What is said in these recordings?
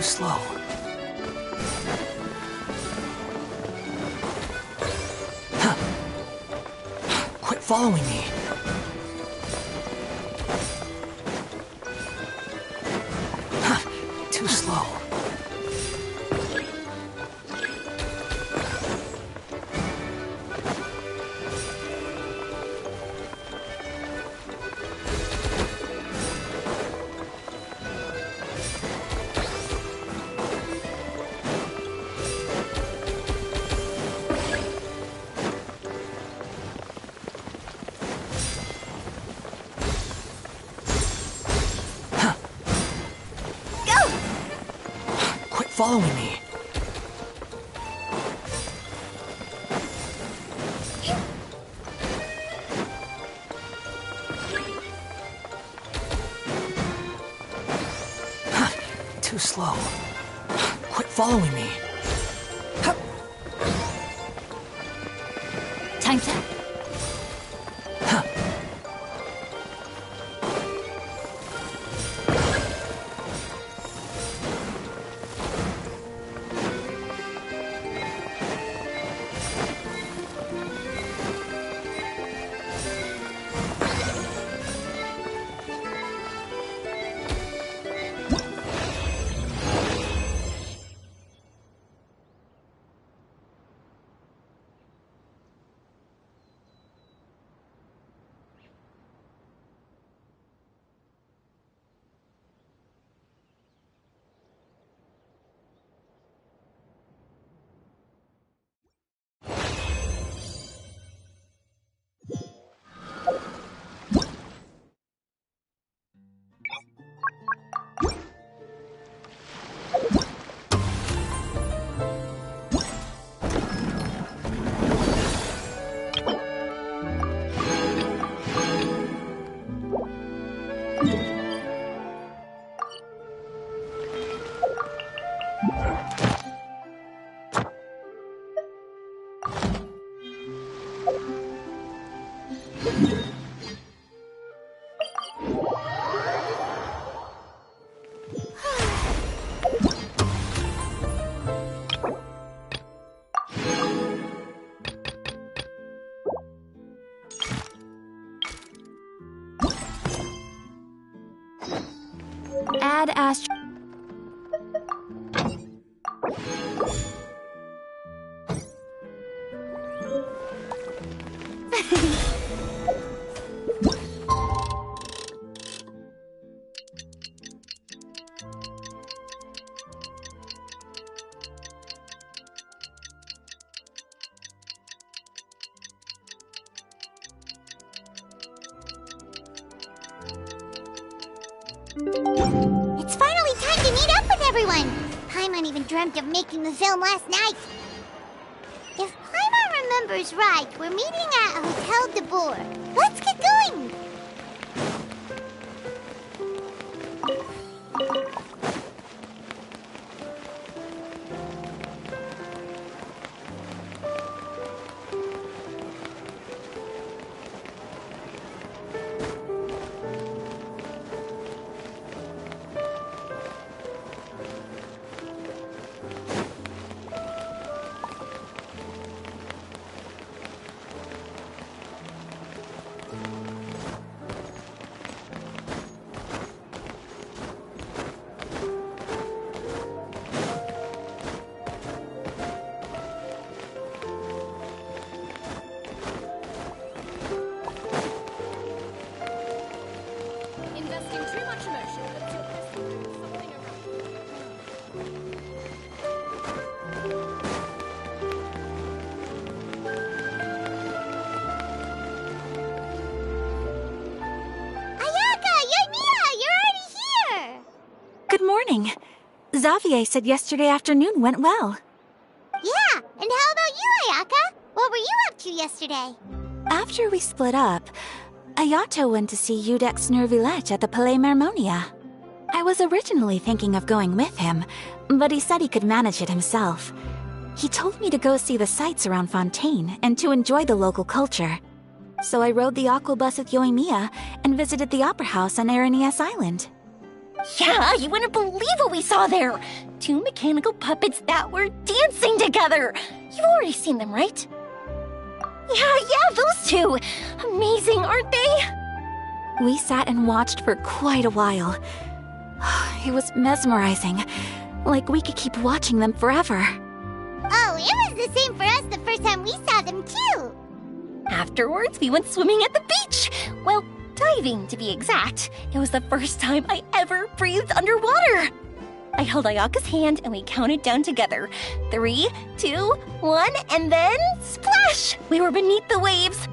Slow. Quit following me. Too slow. Following me. Too slow. Quit following me. Time to... Add Astro... It's finally time to meet up with everyone! Paimon even dreamt of making the film last night. If Paimon remembers right, we're meeting at Hotel de Boer. Let's get going! Xavier said yesterday afternoon went well. Yeah, and how about you, Ayaka? What were you up to yesterday? After we split up, Ayato went to see Udex Nervillette at the Palais Mermonia. I was originally thinking of going with him, but he said he could manage it himself. He told me to go see the sights around Fontaine and to enjoy the local culture. So I rode the aqua bus with Yoimiya and visited the opera house on Aranias Island. Yeah, you wouldn't believe what we saw there! 2 mechanical puppets that were dancing together! You've already seen them, right? Yeah, those two! Amazing, aren't they? We sat and watched for quite a while. It was mesmerizing. Like we could keep watching them forever. Oh, it was the same for us the first time we saw them, too! Afterwards, we went swimming at the beach! Well, diving, to be exact. It was the first time I ever breathed underwater! I held Ayaka's hand and we counted down together. 3, 2, 1, and then splash! We were beneath the waves.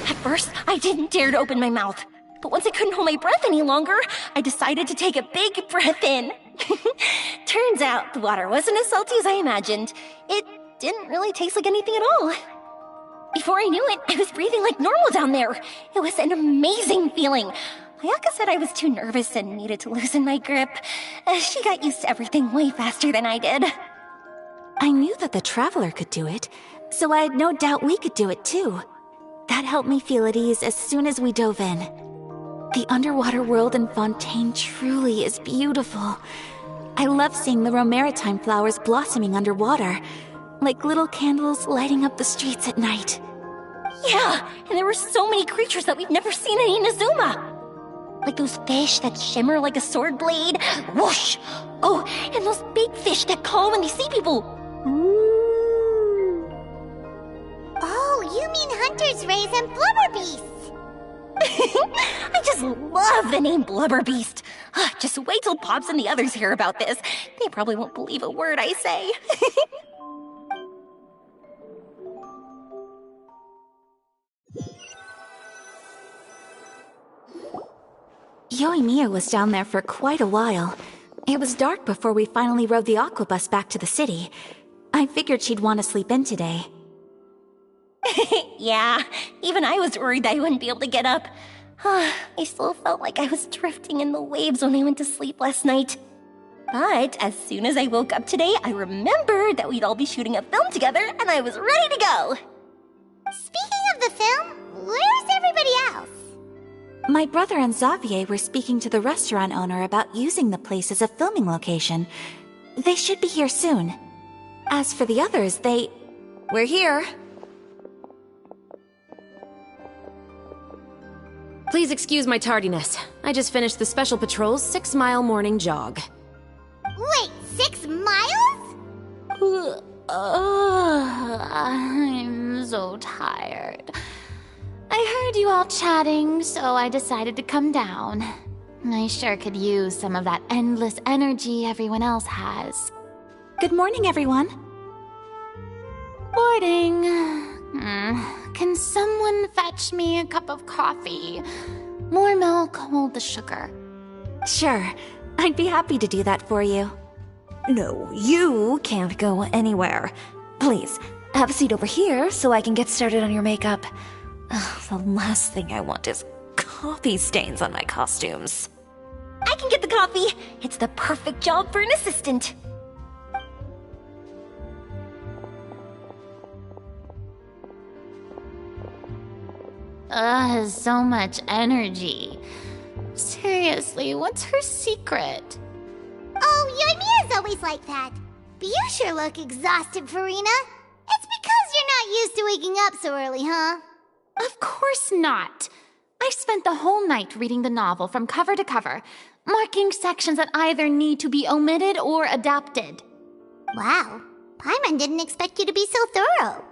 At first, I didn't dare to open my mouth. But once I couldn't hold my breath any longer, I decided to take a big breath in. Turns out the water wasn't as salty as I imagined. It didn't really taste like anything at all. Before I knew it, I was breathing like normal down there. It was an amazing feeling. Ayaka said I was too nervous and needed to loosen my grip. She got used to everything way faster than I did. I knew that the Traveler could do it, so I had no doubt we could do it too. That helped me feel at ease as soon as we dove in. The underwater world in Fontaine truly is beautiful. I love seeing the romaritime flowers blossoming underwater, like little candles lighting up the streets at night. Yeah, and there were so many creatures that we've never seen in Inazuma. Like those fish that shimmer like a sword blade. Whoosh! Oh, and those big fish that call when they see people. Ooh. Oh, you mean Hunter's Rays and Blubber Beasts. I just love the name Blubber Beast. Just wait till Pops and the others hear about this. They probably won't believe a word I say. Yoimiya was down there for quite a while. It was dark before we finally rode the aqua bus back to the city. I figured she'd want to sleep in today. Yeah, even I was worried that I wouldn't be able to get up. I still felt like I was drifting in the waves when I went to sleep last night. But as soon as I woke up today, I remembered that we'd all be shooting a film together, and I was ready to go. Speaking of the film, where's everybody else? My brother and Xavier were speaking to the restaurant owner about using the place as a filming location. They should be here soon. As for the others, We're here. Please excuse my tardiness. I just finished the Special Patrol's 6-mile morning jog. Wait, 6 miles? I'm so tired. I heard you all chatting, so I decided to come down. I sure could use some of that endless energy everyone else has. Good morning, everyone. Morning. Can someone fetch me a cup of coffee? More milk, hold the sugar. Sure, I'd be happy to do that for you. No, you can't go anywhere. Please, have a seat over here so I can get started on your makeup. The last thing I want is coffee stains on my costumes. I can get the coffee. It's the perfect job for an assistant. So much energy. Seriously, what's her secret? Oh, Yoimiya's always like that. But you sure look exhausted, Farina. It's because you're not used to waking up so early, huh? Of course not. I spent the whole night reading the novel from cover to cover, marking sections that either need to be omitted or adapted. Wow, Paimon didn't expect you to be so thorough.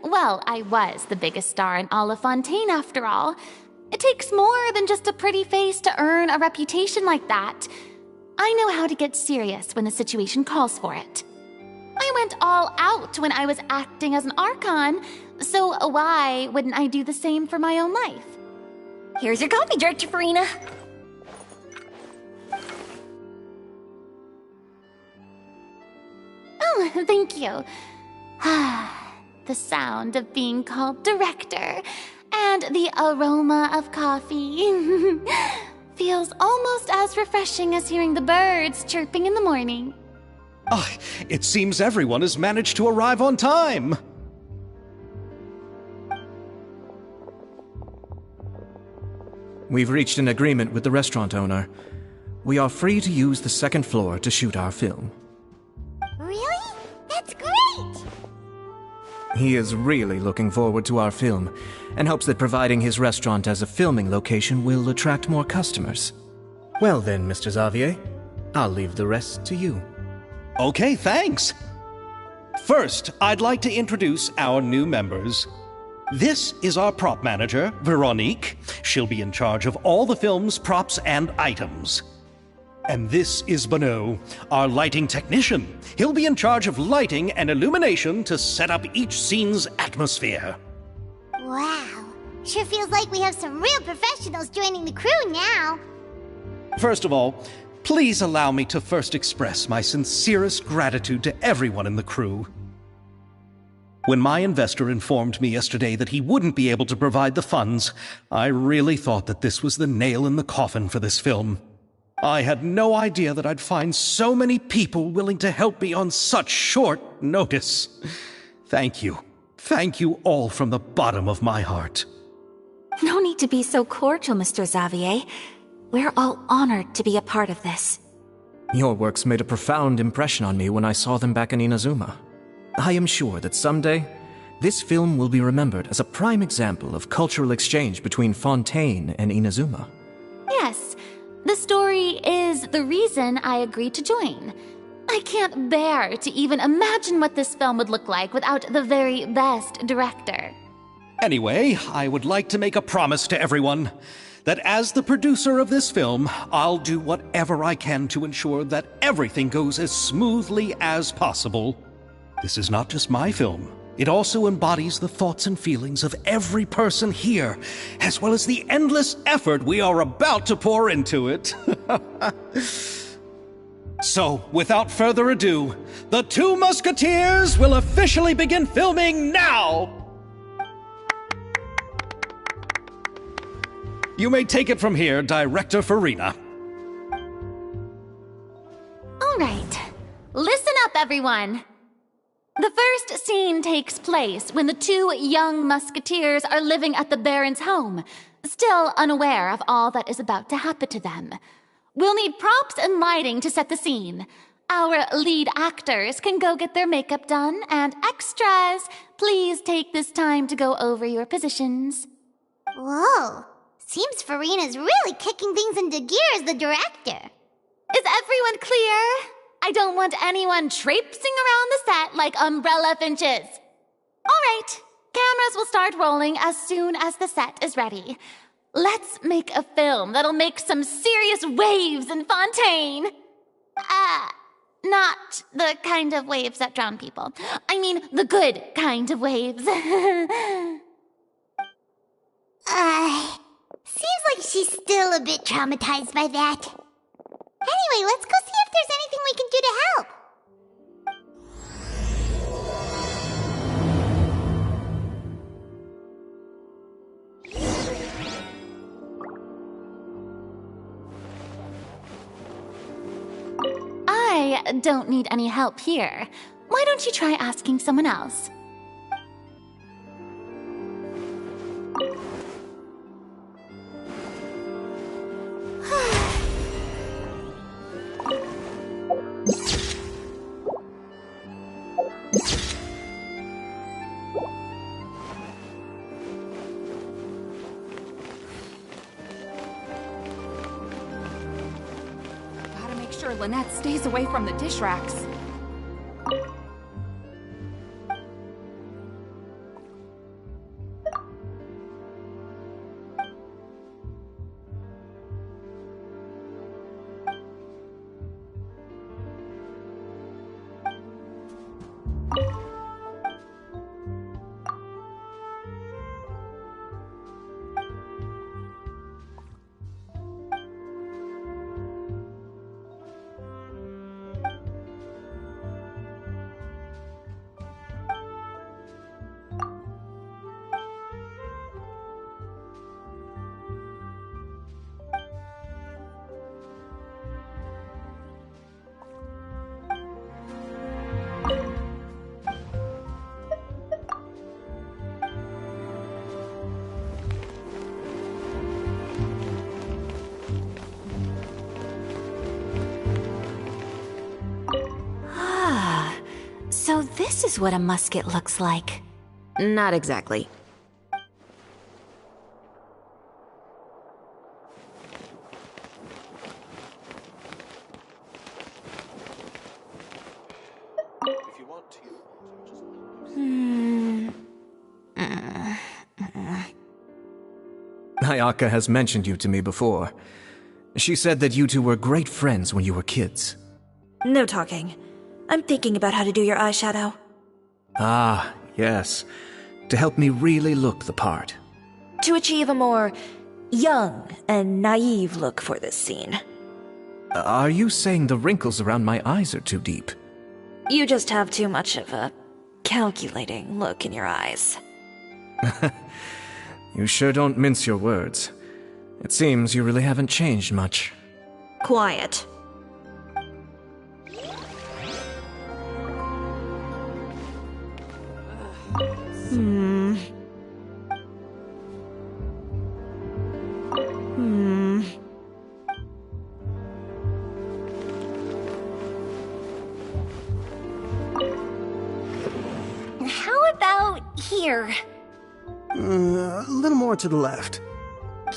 Well, I was the biggest star in all of Fontaine after all. It takes more than just a pretty face to earn a reputation like that. I know how to get serious when the situation calls for it. I went all out when I was acting as an Archon, So why wouldn't I do the same for my own life? Here's your coffee, Director Farina. Oh, thank you. The sound of being called director and the aroma of coffee feels almost as refreshing as hearing the birds chirping in the morning. Ah, it seems everyone has managed to arrive on time. We've reached an agreement with the restaurant owner. We are free to use the second floor to shoot our film. Really? That's great! He is really looking forward to our film, and hopes that providing his restaurant as a filming location will attract more customers. Well then, Mr. Xavier, I'll leave the rest to you. Okay, thanks. First, I'd like to introduce our new members. This is our prop manager, Veronique. She'll be in charge of all the film's props and items. And this is Bonneau, our lighting technician. He'll be in charge of lighting and illumination to set up each scene's atmosphere. Wow. Sure feels like we have some real professionals joining the crew now. First of all, please allow me to first express my sincerest gratitude to everyone in the crew. When my investor informed me yesterday that he wouldn't be able to provide the funds, I really thought that this was the nail in the coffin for this film. I had no idea that I'd find so many people willing to help me on such short notice. Thank you. Thank you all from the bottom of my heart. No need to be so cordial, Mr. Xavier. We're all honored to be a part of this. Your works made a profound impression on me when I saw them back in Inazuma. I am sure that someday, this film will be remembered as a prime example of cultural exchange between Fontaine and Inazuma. Yes, the story is the reason I agreed to join. I can't bear to even imagine what this film would look like without the very best director. Anyway, I would like to make a promise to everyone that as the producer of this film, I'll do whatever I can to ensure that everything goes as smoothly as possible. This is not just my film. It also embodies the thoughts and feelings of every person here, as well as the endless effort we are about to pour into it. So, without further ado, the Two Musketeers will officially begin filming now! You may take it from here, Director Farina. All right, listen up, everyone. The first scene takes place when the two young musketeers are living at the Baron's home, still unaware of all that is about to happen to them. We'll need props and lighting to set the scene. Our lead actors can go get their makeup done, and extras, please take this time to go over your positions. Whoa. Seems Farina's really kicking things into gear as the director. Is everyone clear? I don't want anyone traipsing around the set like umbrella finches. All right, cameras will start rolling as soon as the set is ready. Let's make a film that'll make some serious waves in Fontaine. Not the kind of waves that drown people. I mean, the good kind of waves. Seems like she's still a bit traumatized by that. Anyway, let's go see if there's anything we can do to help. I don't need any help here. Why don't you try asking someone else? Sure Lynette stays away from the dish racks. this is what a musket looks like. Not exactly. Ayaka has mentioned you to me before. She said that you two were great friends when you were kids. No talking. I'm thinking about how to do your eyeshadow. Ah, yes. To help me really look the part. To achieve a more young and naive look for this scene. Are you saying the wrinkles around my eyes are too deep? You just have too much of a calculating look in your eyes. You sure don't mince your words. It seems you really haven't changed much. Quiet. How about here? A little more to the left.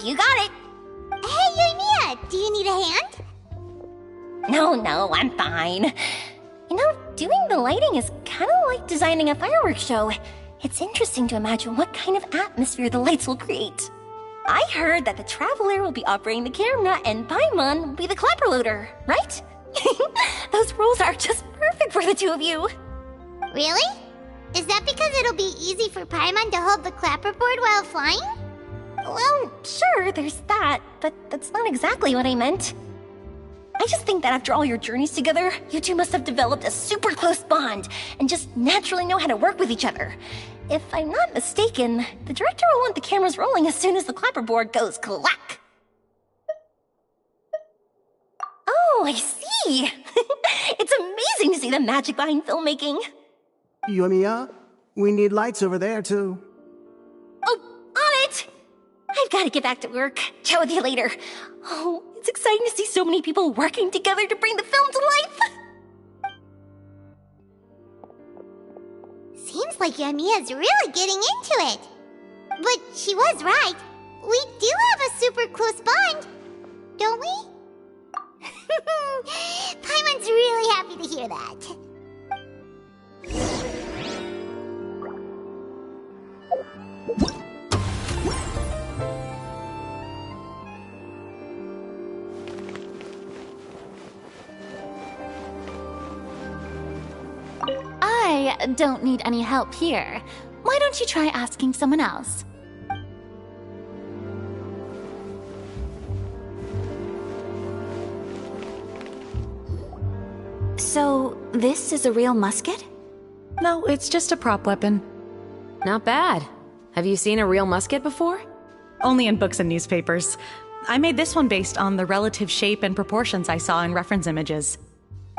You got it. Hey, Yoimiya, do you need a hand? No, I'm fine. You know, doing the lighting is kind of like designing a fireworks show. It's interesting to imagine what kind of atmosphere the lights will create. I heard that the Traveler will be operating the camera and Paimon will be the clapper loader, right? Those roles are just perfect for the two of you. Really? Is that because it'll be easy for Paimon to hold the clapperboard while flying? Well, sure, there's that, but that's not exactly what I meant. I just think that after all your journeys together, you two must have developed a super close bond and just naturally know how to work with each other. If I'm not mistaken, the director will want the cameras rolling as soon as the clapperboard goes clack. Oh, I see! It's amazing to see the magic behind filmmaking. Yoimiya, we need lights over there, too. Oh, on it! I've got to get back to work. Chat with you later. Oh, it's exciting to see so many people working together to bring the film to life. Seems like Yoimiya's really getting into it. But she was right. We do have a super close bond, don't we? Paimon's really happy to hear that. I don't need any help here. Why don't you try asking someone else? So, this is a real musket? No, it's just a prop weapon. Not bad. Have you seen a real musket before? Only in books and newspapers. I made this one based on the relative shape and proportions I saw in reference images.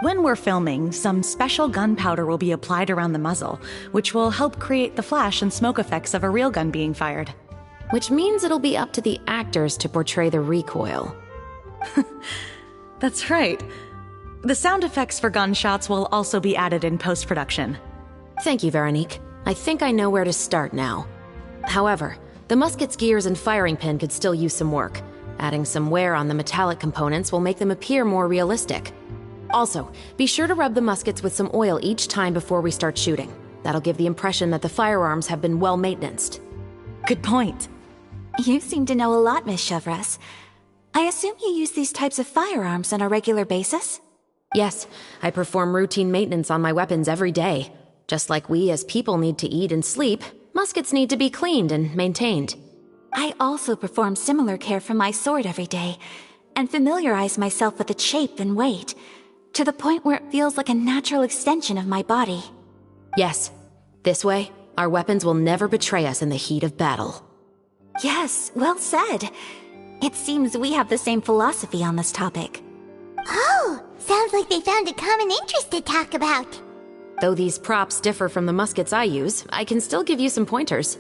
When we're filming, some special gunpowder will be applied around the muzzle, which will help create the flash and smoke effects of a real gun being fired. Which means it'll be up to the actors to portray the recoil. That's right. The sound effects for gunshots will also be added in post-production. Thank you, Veronique. I think I know where to start now. However, the musket's gears and firing pin could still use some work. Adding some wear on the metallic components will make them appear more realistic. Also, be sure to rub the muskets with some oil each time before we start shooting. That'll give the impression that the firearms have been well maintained. Good point. You seem to know a lot, Miss Chevres. I assume you use these types of firearms on a regular basis? Yes, I perform routine maintenance on my weapons every day. Just like we as people need to eat and sleep, muskets need to be cleaned and maintained. I also perform similar care for my sword every day, and familiarize myself with its shape and weight, to the point where it feels like a natural extension of my body. Yes, this way, our weapons will never betray us in the heat of battle. Yes, well said. It seems we have the same philosophy on this topic. Oh, sounds like they found a common interest to talk about. Though these props differ from the muskets I use, I can still give you some pointers.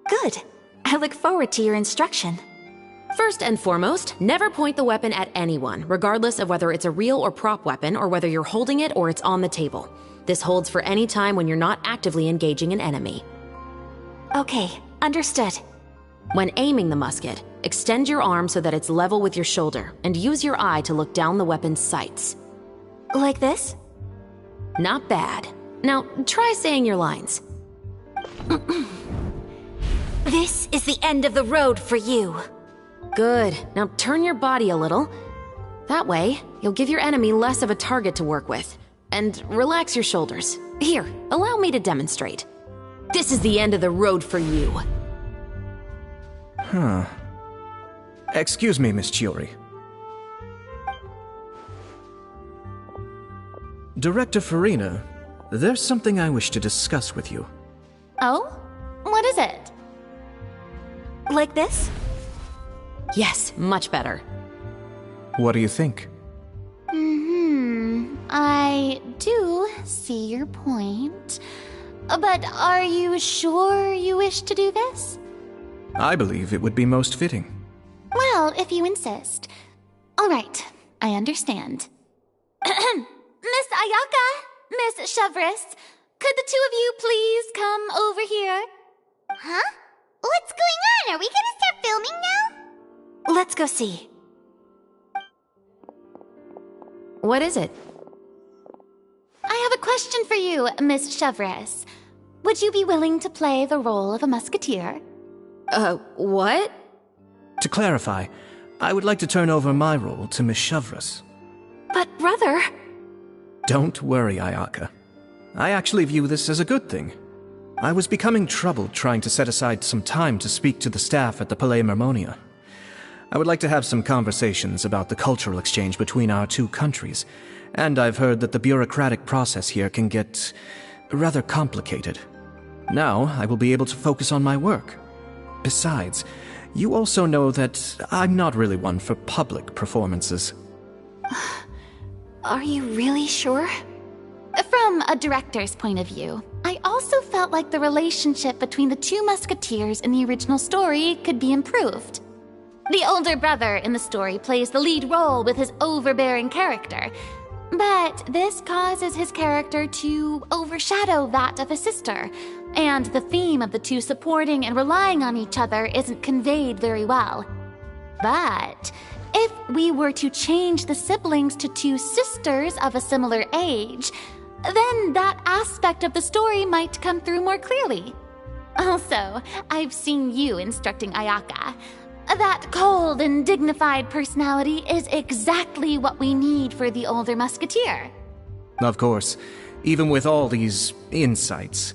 Good. I look forward to your instruction. First and foremost, never point the weapon at anyone, regardless of whether it's a real or prop weapon or whether you're holding it or it's on the table. This holds for any time when you're not actively engaging an enemy. Okay, understood. When aiming the musket, extend your arm so that it's level with your shoulder, and use your eye to look down the weapon's sights. Like this? Not bad. Now, try saying your lines. This is the end of the road for you. Good. Now turn your body a little. That way, you'll give your enemy less of a target to work with. And relax your shoulders. Here, allow me to demonstrate. This is the end of the road for you. Huh. Excuse me, Miss Chiori. Director Farina, there's something I wish to discuss with you. Oh? What is it? Like this? Yes, much better. What do you think? I do see your point. But are you sure you wish to do this? I believe it would be most fitting. Well, if you insist. All right, I understand. Miss Ayaka, Miss Chevris, could the two of you please come over here? Huh? What's going on? Are we gonna start filming now? Let's go see. What is it? I have a question for you, Miss Chevris. Would you be willing to play the role of a musketeer? What? To clarify, I would like to turn over my role to Miss Chevris. But brother... Don't worry, Ayaka. I actually view this as a good thing. I was becoming troubled trying to set aside some time to speak to the staff at the Palais Mermonia. I would like to have some conversations about the cultural exchange between our two countries, and I've heard that the bureaucratic process here can get rather complicated. Now, I will be able to focus on my work. Besides, you also know that I'm not really one for public performances. Are you really sure? From a director's point of view, I also felt like the relationship between the two musketeers in the original story could be improved. The older brother in the story plays the lead role with his overbearing character, but this causes his character to overshadow that of his sister, and the theme of the two supporting and relying on each other isn't conveyed very well. But if we were to change the siblings to two sisters of a similar age, then that aspect of the story might come through more clearly. Also, I've seen you instructing Ayaka. That cold and dignified personality is exactly what we need for the older musketeer. Of course, even with all these insights,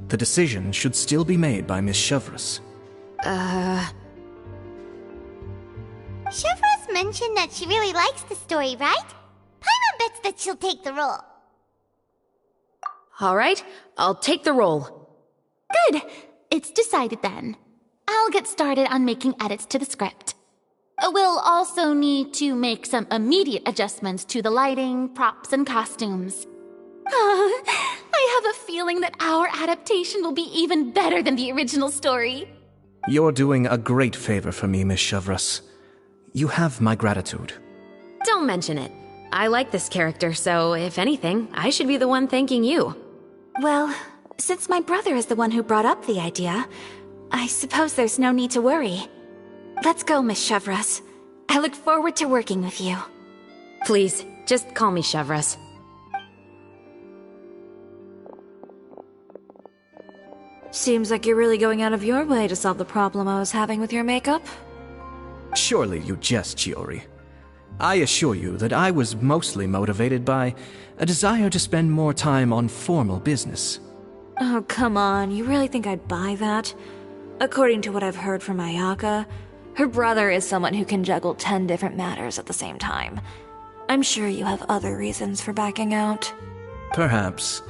the decision should still be made by Miss Chevris. Chevros mentioned that she really likes the story, right? Paimon bets that she'll take the role. All right, I'll take the role. Good. It's decided then. I'll get started on making edits to the script. We'll also need to make some immediate adjustments to the lighting, props, and costumes. I have a feeling that our adaptation will be even better than the original story. You're doing a great favor for me, Miss Chevris. You have my gratitude. Don't mention it. I like this character, so if anything, I should be the one thanking you. Well, since my brother is the one who brought up the idea, I suppose there's no need to worry. Let's go, Miss Chevris. I look forward to working with you. Please, just call me Chevris. Seems like you're really going out of your way to solve the problem I was having with your makeup. Surely you jest, Chiori. I assure you that I was mostly motivated by a desire to spend more time on formal business. Oh, come on. You really think I'd buy that? According to what I've heard from Ayaka, her brother is someone who can juggle 10 different matters at the same time. I'm sure you have other reasons for backing out. Perhaps.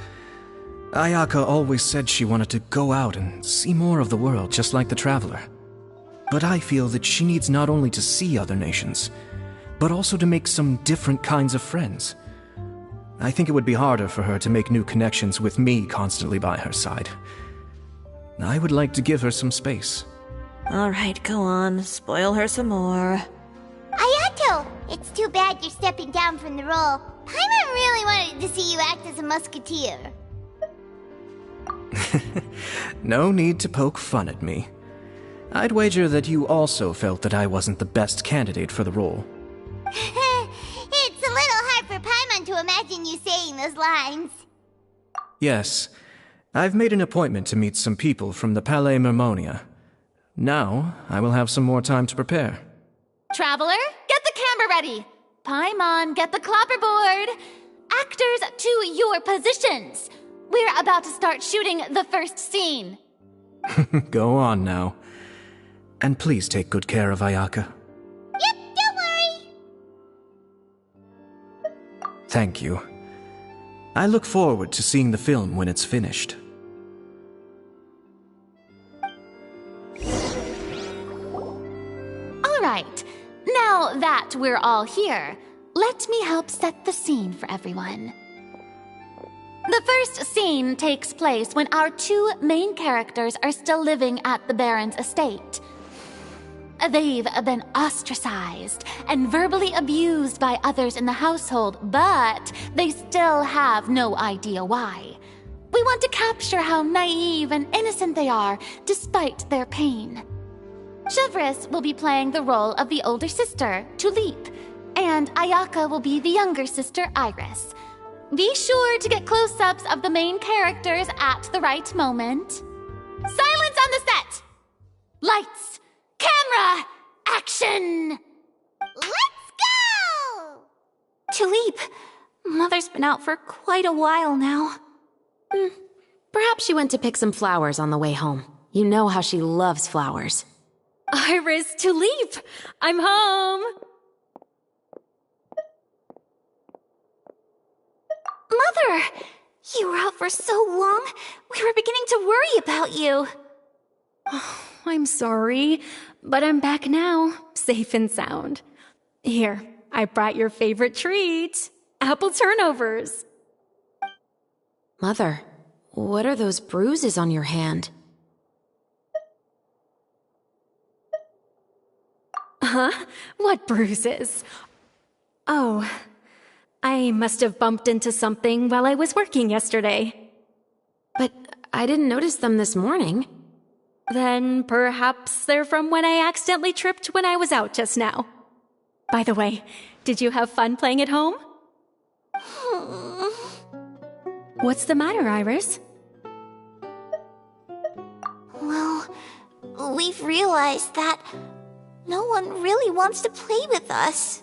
Ayaka always said she wanted to go out and see more of the world, just like the Traveler. But I feel that she needs not only to see other nations, but also to make some different kinds of friends. I think it would be harder for her to make new connections with me constantly by her side. I would like to give her some space. Alright, go on. Spoil her some more. Ayato! It's too bad you're stepping down from the role. Paimon really wanted to see you act as a musketeer. No need to poke fun at me. I'd wager that you also felt that I wasn't the best candidate for the role. It's a little hard for Paimon to imagine you saying those lines. Yes, I've made an appointment to meet some people from the Palais Mermonia. Now, I will have some more time to prepare. Traveler, get the camera ready. Paimon, get the clapperboard. Actors, to your positions. We're about to start shooting the first scene. Go on now. And please take good care of Ayaka. Yep, don't worry. Thank you. I look forward to seeing the film when it's finished. All right, now that we're all here, let me help set the scene for everyone. The first scene takes place when our two main characters are still living at the Baron's estate. They've been ostracized and verbally abused by others in the household, but they still have no idea why. We want to capture how naive and innocent they are, despite their pain. Chevris will be playing the role of the older sister, Tulip, and Ayaka will be the younger sister, Iris. Be sure to get close-ups of the main characters at the right moment. Silence on the set! Lights! Camera! Action! Let's go! Tulip, Mother's been out for quite a while now. Perhaps she went to pick some flowers on the way home. You know how she loves flowers. Iris, Tulip! I'm home! Mother! You were out for so long, we were beginning to worry about you. Oh, I'm sorry, but I'm back now, safe and sound. Here, I brought your favorite treat, apple turnovers. Mother, what are those bruises on your hand? Huh? What bruises? Oh, I must have bumped into something while I was working yesterday. But I didn't notice them this morning. Then perhaps they're from when I accidentally tripped when I was out just now. By the way, did you have fun playing at home? What's the matter, Iris? Well, we've realized that no one really wants to play with us.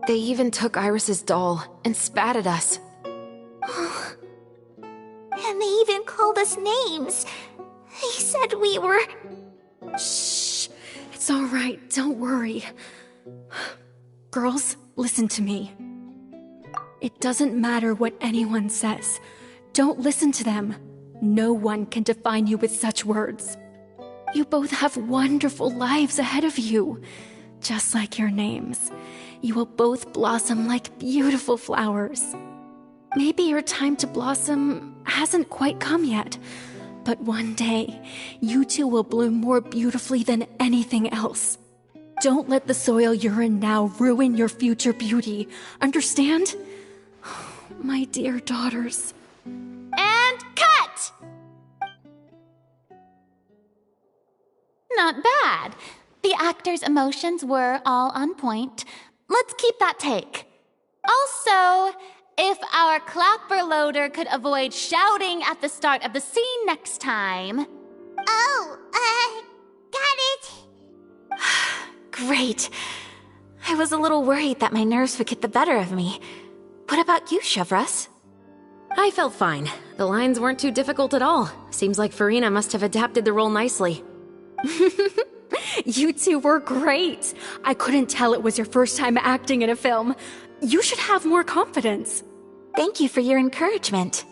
They even took Iris's doll and spat at us. And they even called us names. They said we were... Shh. It's all right. Don't worry. Girls, listen to me. It doesn't matter what anyone says. Don't listen to them. No one can define you with such words. You both have wonderful lives ahead of you. Just like your names. You will both blossom like beautiful flowers. Maybe your time to blossom hasn't quite come yet, but one day, you two will bloom more beautifully than anything else. Don't let the soil you're in now ruin your future beauty. Understand? My dear daughters. And cut! Not bad. The actors' emotions were all on point. Let's keep that take. Also, if our clapper loader could avoid shouting at the start of the scene next time. Oh, got it. Great. I was a little worried that my nerves would get the better of me. What about you, Chevris? I felt fine. The lines weren't too difficult at all. Seems like Farina must have adapted the role nicely. You two were great. I couldn't tell it was your first time acting in a film. You should have more confidence. Thank you for your encouragement.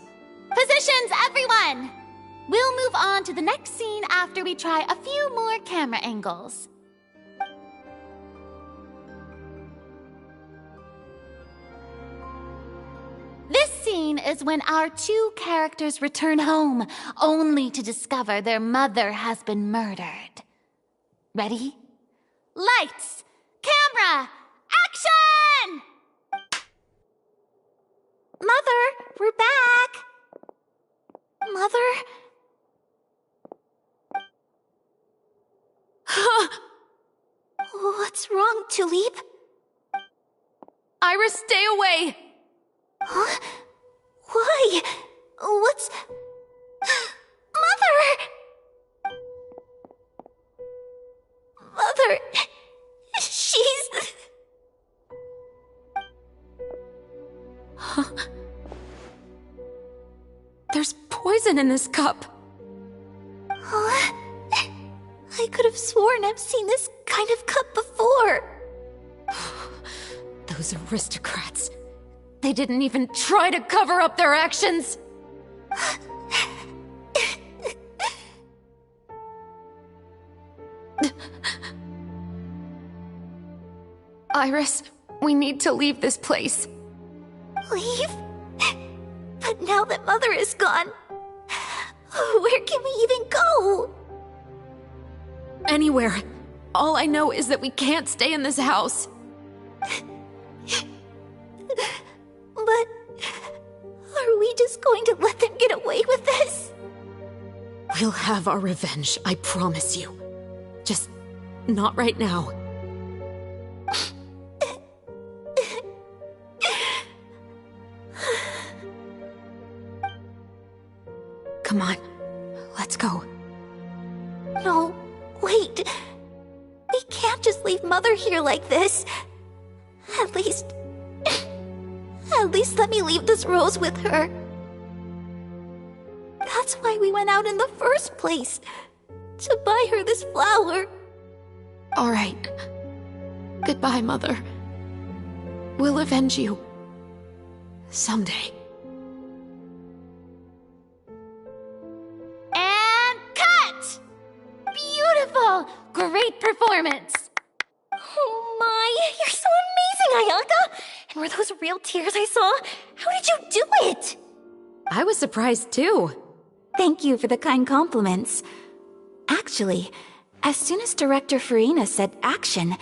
Positions, everyone! We'll move on to the next scene after we try a few more camera angles. This scene is when our two characters return home, only to discover their mother has been murdered. Ready? Lights! Camera! Action! Mother, we're back! Mother? What's wrong, Tulip? Iris, stay away! Huh? Why? What's... Mother! Mother... She's... Huh? There's poison in this cup. Huh? I could have sworn I've seen this kind of cup before. Those aristocrats. They didn't even try to cover up their actions. Iris, we need to leave this place. Leave? But now that Mother is gone, where can we even go? Anywhere. All I know is that we can't stay in this house. But are we just going to let them get away with this? We'll have our revenge, I promise you. Just not right now. Come on, let's go. No, wait. We can't just leave Mother here like this. At least let me leave this rose with her. That's why we went out in the first place. To buy her this flower. All right. Goodbye, Mother. We'll avenge you. Someday. And cut! Beautiful! Great performance! Oh my, you're so amazing, Ayaka! And were those real tears I saw? How did you do it? I was surprised too. Thank you for the kind compliments. Actually, as soon as Director Farina said action,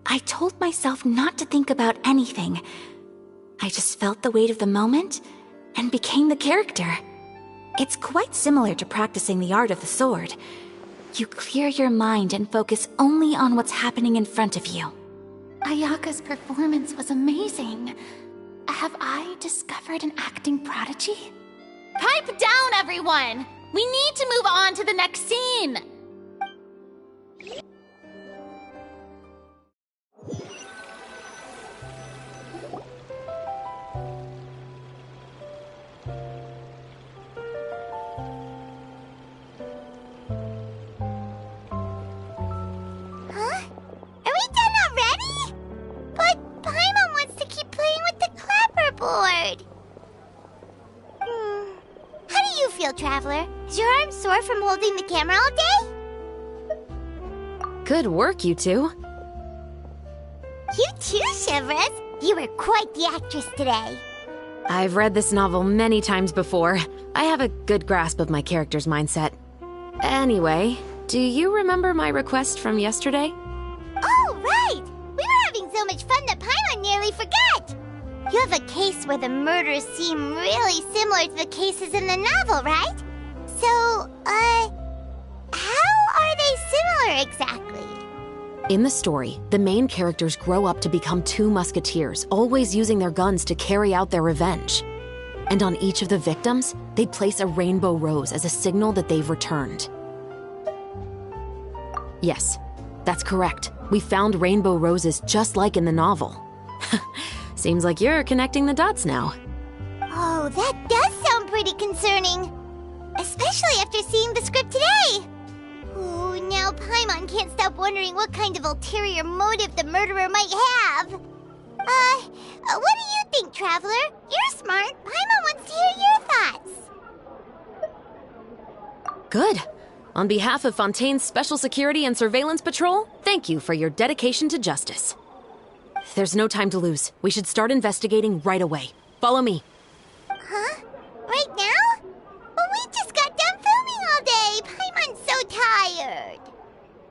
I told myself not to think about anything. I just felt the weight of the moment and became the character. It's quite similar to practicing the art of the sword. You clear your mind and focus only on what's happening in front of you. Ayaka's performance was amazing. Have I discovered an acting prodigy? Pipe down, everyone! We need to move on to the next scene! Traveler. Is your arm sore from holding the camera all day? Good work, you two. You too, Shivers. You were quite the actress today. I've read this novel many times before. I have a good grasp of my character's mindset. Anyway, do you remember my request from yesterday? Oh, right! We were having so much fun that Paimon nearly forgot! You have a case where the murders seem really similar to the cases in the novel, right? So, how are they similar exactly? In the story, the main characters grow up to become two musketeers, always using their guns to carry out their revenge. And on each of the victims, they place a rainbow rose as a signal that they've returned. Yes, that's correct. We found rainbow roses just like in the novel. Seems like you're connecting the dots now. Oh, that does sound pretty concerning. Especially after seeing the script today. Ooh, now Paimon can't stop wondering what kind of ulterior motive the murderer might have. What do you think, Traveler? You're smart. Paimon wants to hear your thoughts. Good. On behalf of Fontaine's Special Security and Surveillance Patrol, thank you for your dedication to justice. There's no time to lose. We should start investigating right away. Follow me. Huh? Right now? But we just got done filming all day. Paimon's so tired.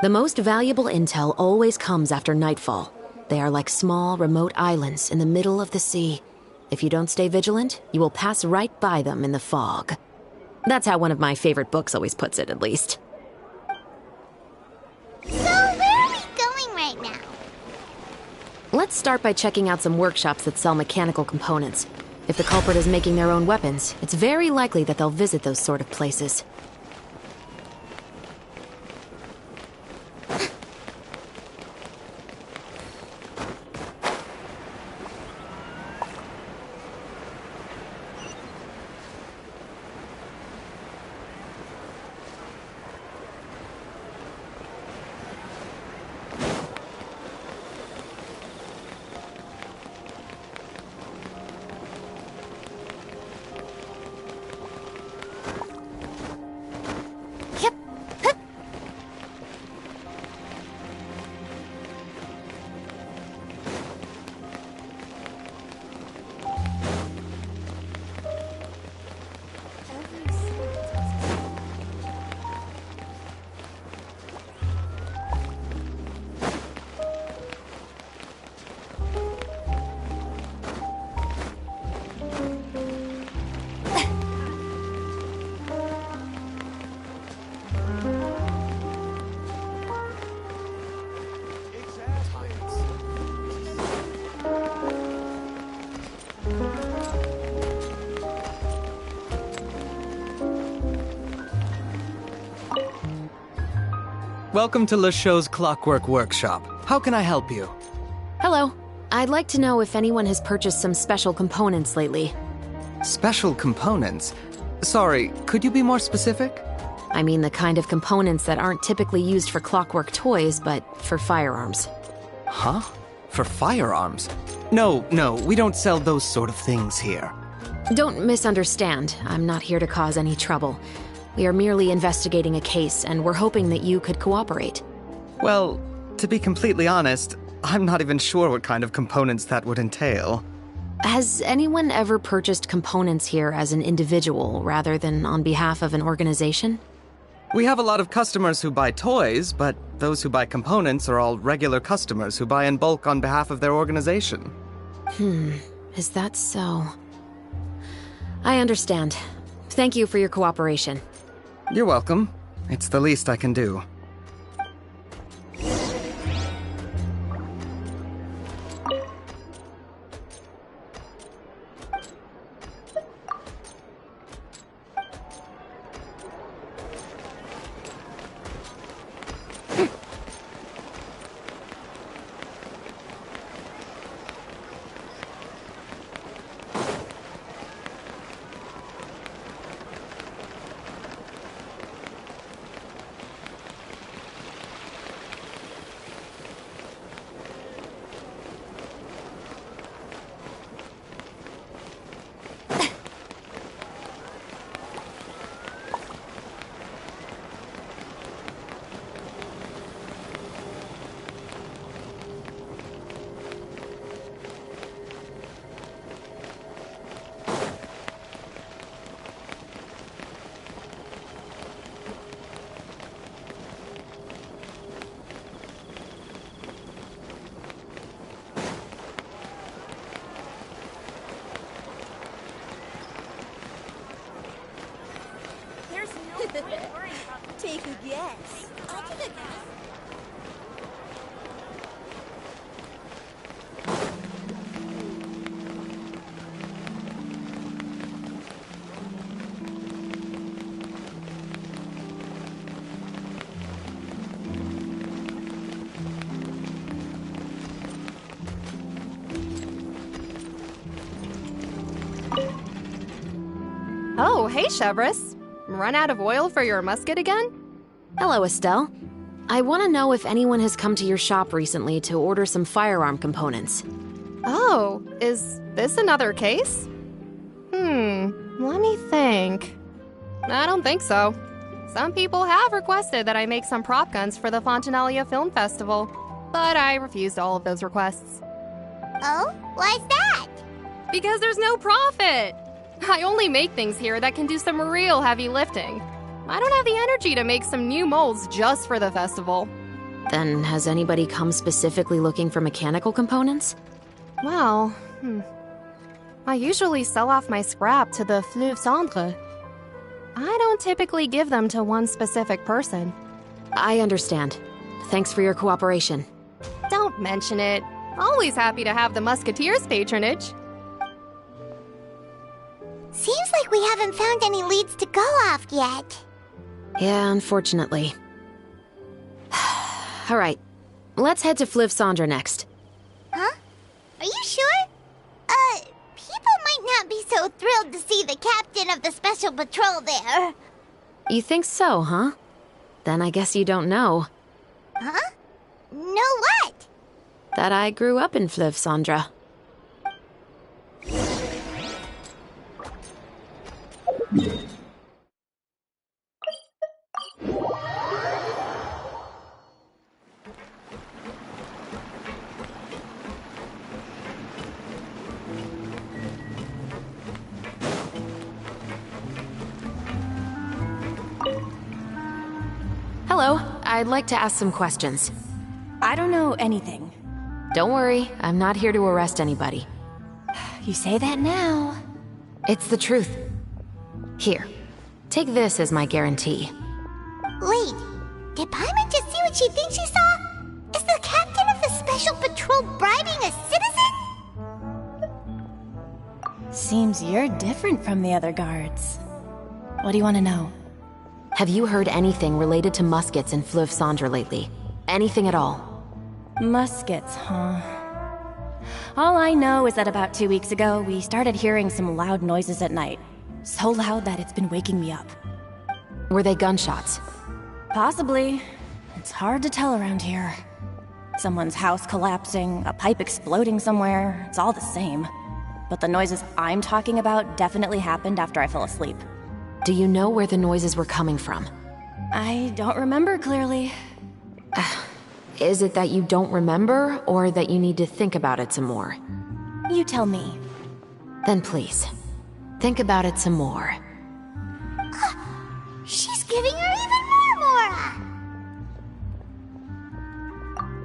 The most valuable intel always comes after nightfall. They are like small, remote islands in the middle of the sea. If you don't stay vigilant, you will pass right by them in the fog. That's how one of my favorite books always puts it, at least. So, where are we going right now? Let's start by checking out some workshops that sell mechanical components. If the culprit is making their own weapons, it's very likely that they'll visit those sort of places. Welcome to LeChaux's Clockwork Workshop. How can I help you? Hello. I'd like to know if anyone has purchased some special components lately. Special components? Sorry, could you be more specific? I mean the kind of components that aren't typically used for clockwork toys, but for firearms. Huh? For firearms? No, we don't sell those sort of things here. Don't misunderstand. I'm not here to cause any trouble. We are merely investigating a case, and we're hoping that you could cooperate. Well, to be completely honest, I'm not even sure what kind of components that would entail. Has anyone ever purchased components here as an individual rather than on behalf of an organization? We have a lot of customers who buy toys, but those who buy components are all regular customers who buy in bulk on behalf of their organization. Is that so? I understand. Thank you for your cooperation. You're welcome. It's the least I can do. Take a guess. I'll take a guess. Oh, hey, Chevres. Run out of oil for your musket again? Hello, Estelle. I want to know if anyone has come to your shop recently to order some firearm components. Oh, is this another case? Let me think. I don't think so. Some people have requested that I make some prop guns for the Fontanelia Film Festival, but I refused all of those requests. Oh? Why's that? Because there's no profit! I only make things here that can do some real heavy lifting. I don't have the energy to make some new molds just for the festival. Then has anybody come specifically looking for mechanical components? Well, I usually sell off my scrap to the Fleuve Cendre. I don't typically give them to one specific person. I understand. Thanks for your cooperation. Don't mention it. Always happy to have the Musketeers' patronage. Seems like we haven't found any leads to go off yet. Yeah, unfortunately. Alright, let's head to Fleuve Cendre next. Huh? Are you sure? People might not be so thrilled to see the captain of the Special Patrol there. You think so, huh? Then I guess you don't know. Huh? Know what? That I grew up in Fleuve Cendre. Hello, I'd like to ask some questions. I don't know anything. Don't worry, I'm not here to arrest anybody. You say that now. It's the truth. Here, take this as my guarantee. Wait, did Paimon just see what she thinks she saw? Is the captain of the Special Patrol bribing a citizen? Seems you're different from the other guards. What do you want to know? Have you heard anything related to muskets in Fleuve Cendre lately? Anything at all? Muskets, huh? All I know is that about 2 weeks ago, we started hearing some loud noises at night. So loud that it's been waking me up. Were they gunshots? Possibly. It's hard to tell around here. Someone's house collapsing, a pipe exploding somewhere, it's all the same. But the noises I'm talking about definitely happened after I fell asleep. Do you know where the noises were coming from? I don't remember clearly. Is it that you don't remember, or that you need to think about it some more? You tell me. Then please, think about it some more. She's giving her even more Mora!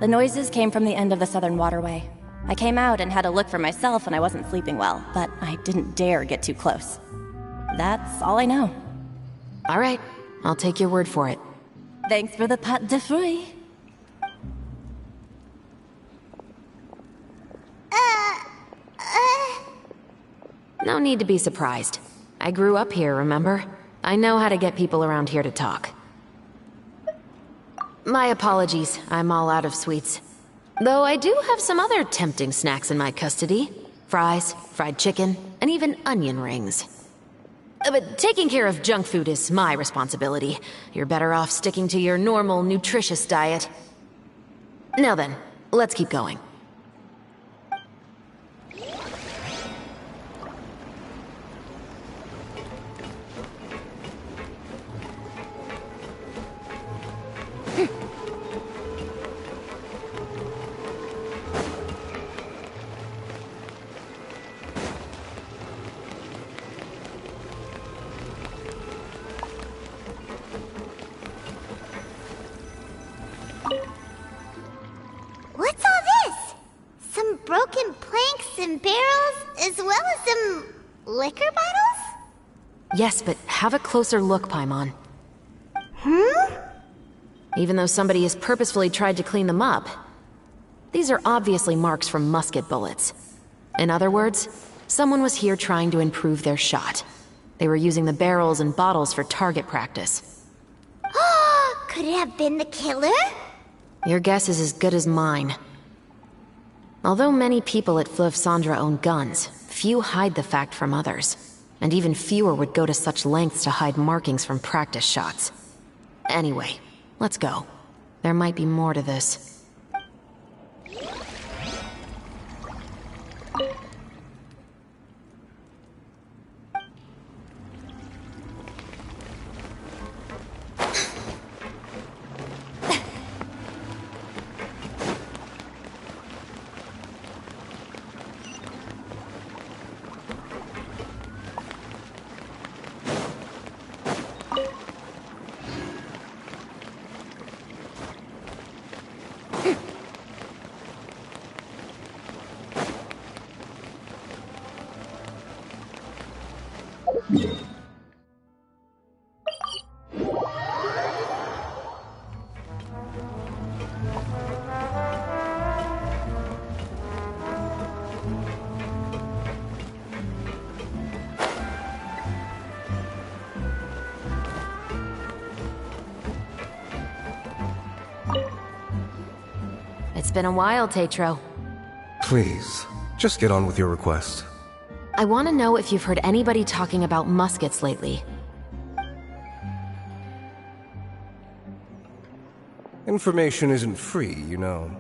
The noises came from the end of the Southern Waterway. I came out and had a look for myself when I wasn't sleeping well, but I didn't dare get too close. That's all I know. All right, I'll take your word for it. Thanks for the pâte de fruits. No need to be surprised. I grew up here, remember? I know how to get people around here to talk. My apologies, I'm all out of sweets. Though I do have some other tempting snacks in my custody. Fries, fried chicken, and even onion rings. But taking care of junk food is my responsibility. You're better off sticking to your normal, nutritious diet. Now then, let's keep going. What's all this? Some broken planks and barrels, as well as some liquor bottles? Yes, but have a closer look, Paimon. Even though somebody has purposefully tried to clean them up, these are obviously marks from musket bullets. In other words, someone was here trying to improve their shot. They were using the barrels and bottles for target practice. Could it have been the killer? Your guess is as good as mine. Although many people at Fleuve Cendre own guns, few hide the fact from others. And even fewer would go to such lengths to hide markings from practice shots. Anyway, let's go. There might be more to this. It's been a while, Tetro. Please, just get on with your request. I want to know if you've heard anybody talking about muskets lately. Information isn't free, you know.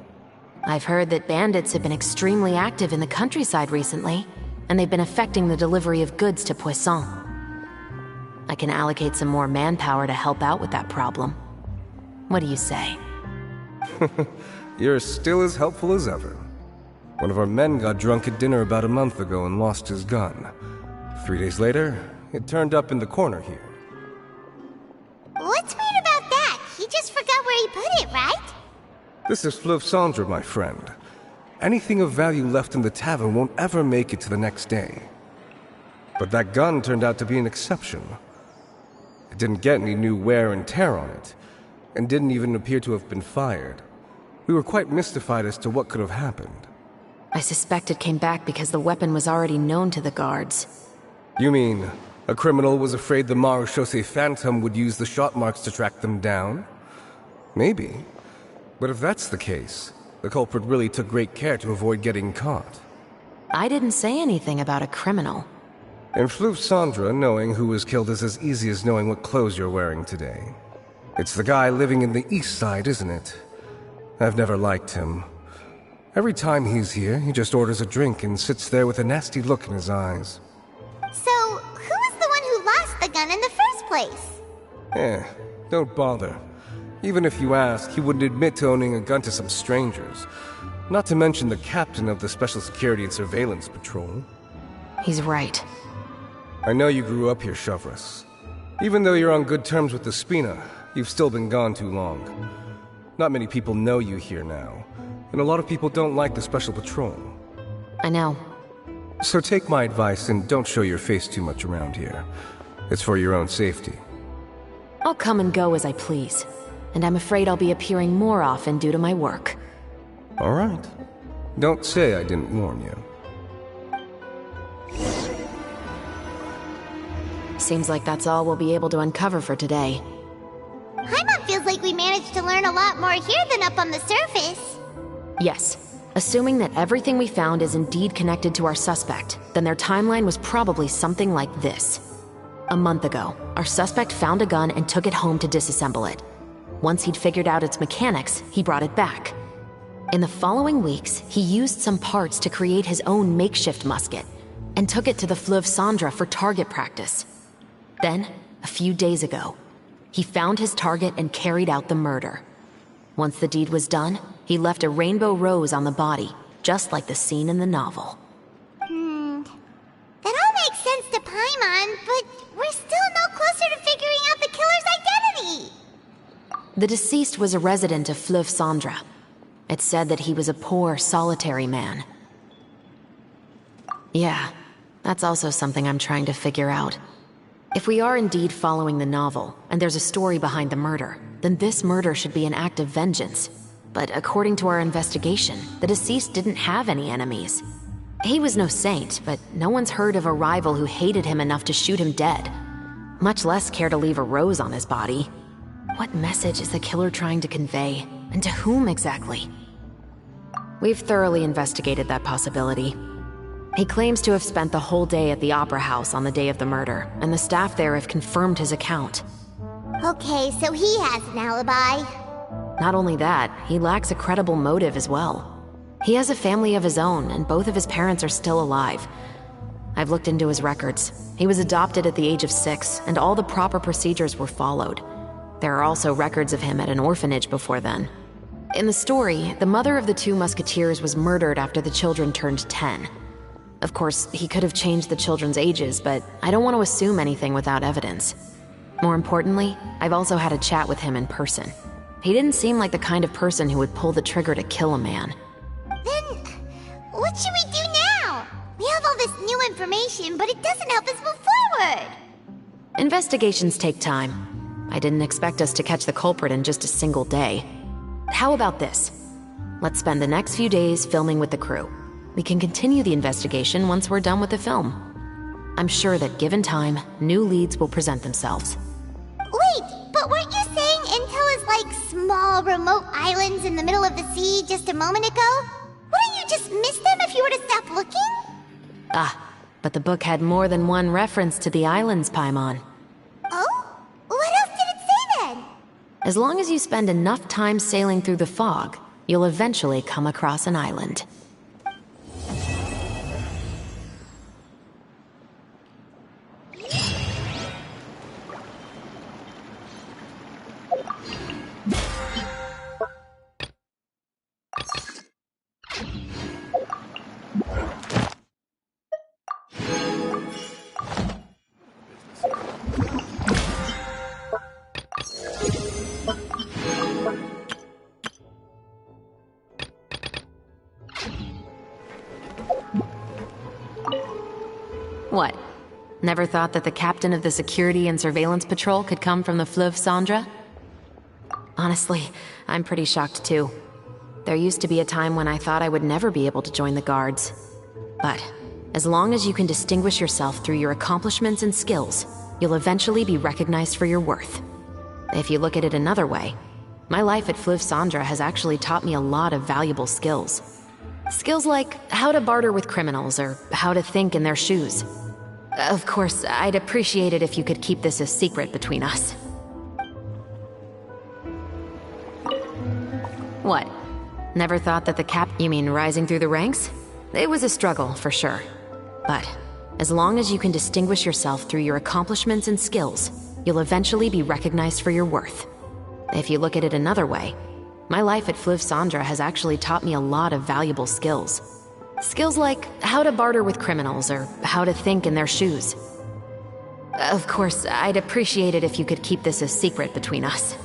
I've heard that bandits have been extremely active in the countryside recently, and they've been affecting the delivery of goods to Poisson. I can allocate some more manpower to help out with that problem. What do you say? You're still as helpful as ever. One of our men got drunk at dinner about a month ago and lost his gun. 3 days later, it turned up in the corner here. What's weird about that? He just forgot where he put it, right? This is Fleuve Cendre, my friend. Anything of value left in the tavern won't ever make it to the next day. But that gun turned out to be an exception. It didn't get any new wear and tear on it, and didn't even appear to have been fired. We were quite mystified as to what could have happened. I suspect it came back because the weapon was already known to the guards. You mean, a criminal was afraid the Marechaussee Phantom would use the shot marks to track them down? Maybe. But if that's the case, the culprit really took great care to avoid getting caught. I didn't say anything about a criminal. In Fleuve Cendre, knowing who was killed is as easy as knowing what clothes you're wearing today. It's the guy living in the east side, isn't it? I've never liked him. Every time he's here, he just orders a drink and sits there with a nasty look in his eyes. So, who was the one who lost the gun in the first place? Don't bother. Even if you ask, he wouldn't admit to owning a gun to some strangers. Not to mention the captain of the Special Security and Surveillance Patrol. He's right. I know you grew up here, Chevres. Even though you're on good terms with the Spina, you've still been gone too long. Not many people know you here now, and a lot of people don't like the Special Patrol. I know. So take my advice and don't show your face too much around here. It's for your own safety. I'll come and go as I please, and I'm afraid I'll be appearing more often due to my work. All right. Don't say I didn't warn you. Seems like that's all we'll be able to uncover for today. Paimon feels like we managed to learn a lot more here than up on the surface. Yes. Assuming that everything we found is indeed connected to our suspect, then their timeline was probably something like this. A month ago, our suspect found a gun and took it home to disassemble it. Once he'd figured out its mechanics, he brought it back. In the following weeks, he used some parts to create his own makeshift musket, and took it to the Fleuve Cendre for target practice. Then, a few days ago, he found his target and carried out the murder. Once the deed was done, he left a rainbow rose on the body, just like the scene in the novel. That all makes sense to Paimon, but we're still no closer to figuring out the killer's identity. The deceased was a resident of Fleuve Cendre. It's said that he was a poor, solitary man. Yeah, that's also something I'm trying to figure out. If we are indeed following the novel, and there's a story behind the murder, then this murder should be an act of vengeance. But according to our investigation, the deceased didn't have any enemies. He was no saint, but no one's heard of a rival who hated him enough to shoot him dead. Much less care to leave a rose on his body. What message is the killer trying to convey? And to whom exactly? We've thoroughly investigated that possibility. He claims to have spent the whole day at the Opera House on the day of the murder, and the staff there have confirmed his account. Okay, so he has an alibi. Not only that, he lacks a credible motive as well. He has a family of his own, and both of his parents are still alive. I've looked into his records. He was adopted at the age of 6, and all the proper procedures were followed. There are also records of him at an orphanage before then. In the story, the mother of the 2 musketeers was murdered after the children turned 10. Of course, he could have changed the children's ages, but I don't want to assume anything without evidence. More importantly, I've also had a chat with him in person. He didn't seem like the kind of person who would pull the trigger to kill a man. Then, what should we do now? We have all this new information, but it doesn't help us move forward. forward! Investigations take time. I didn't expect us to catch the culprit in just a single day. How about this? Let's spend the next few days filming with the crew. We can continue the investigation once we're done with the film. I'm sure that given time, new leads will present themselves. Wait, but weren't you saying Intel is like small, remote islands in the middle of the sea just a moment ago? Wouldn't you just miss them if you were to stop looking? Ah, but the book had more than one reference to the islands, Paimon. Oh? What else did it say then? As long as you spend enough time sailing through the fog, you'll eventually come across an island. What? Never thought that the captain of the security and surveillance patrol could come from the Fleuve Cendres? Honestly, I'm pretty shocked too. There used to be a time when I thought I would never be able to join the guards. But as long as you can distinguish yourself through your accomplishments and skills, you'll eventually be recognized for your worth. If you look at it another way, my life at Fleuve Cendres has actually taught me a lot of valuable skills. Skills like how to barter with criminals or how to think in their shoes. Of course, I'd appreciate it if you could keep this a secret between us. What? Never thought that the You mean rising through the ranks? It was a struggle, for sure. But as long as you can distinguish yourself through your accomplishments and skills, you'll eventually be recognized for your worth. If you look at it another way, my life at Fleuve Cendres has actually taught me a lot of valuable skills. Skills like how to barter with criminals or how to think in their shoes. Of course, I'd appreciate it if you could keep this a secret between us.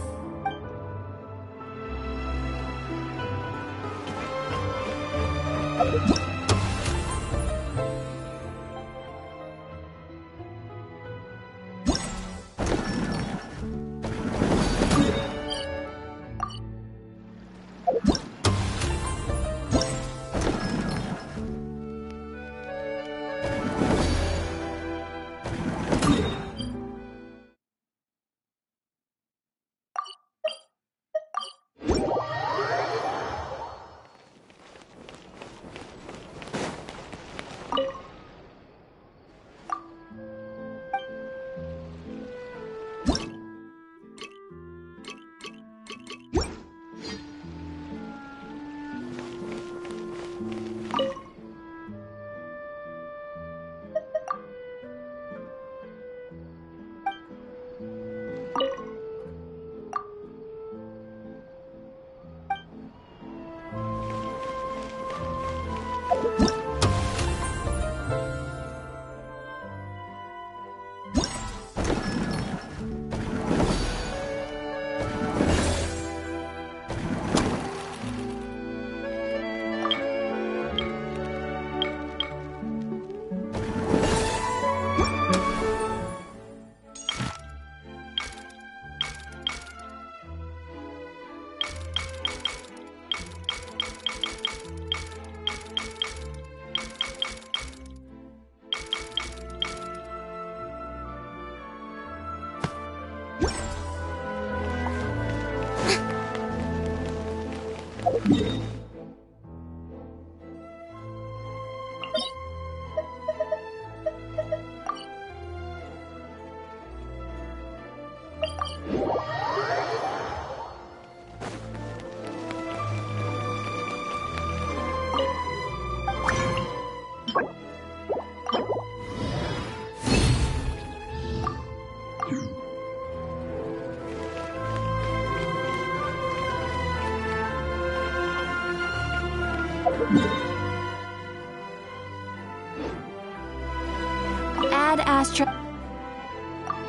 Ad Astra.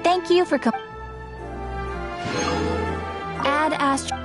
Thank you for Ad Astra.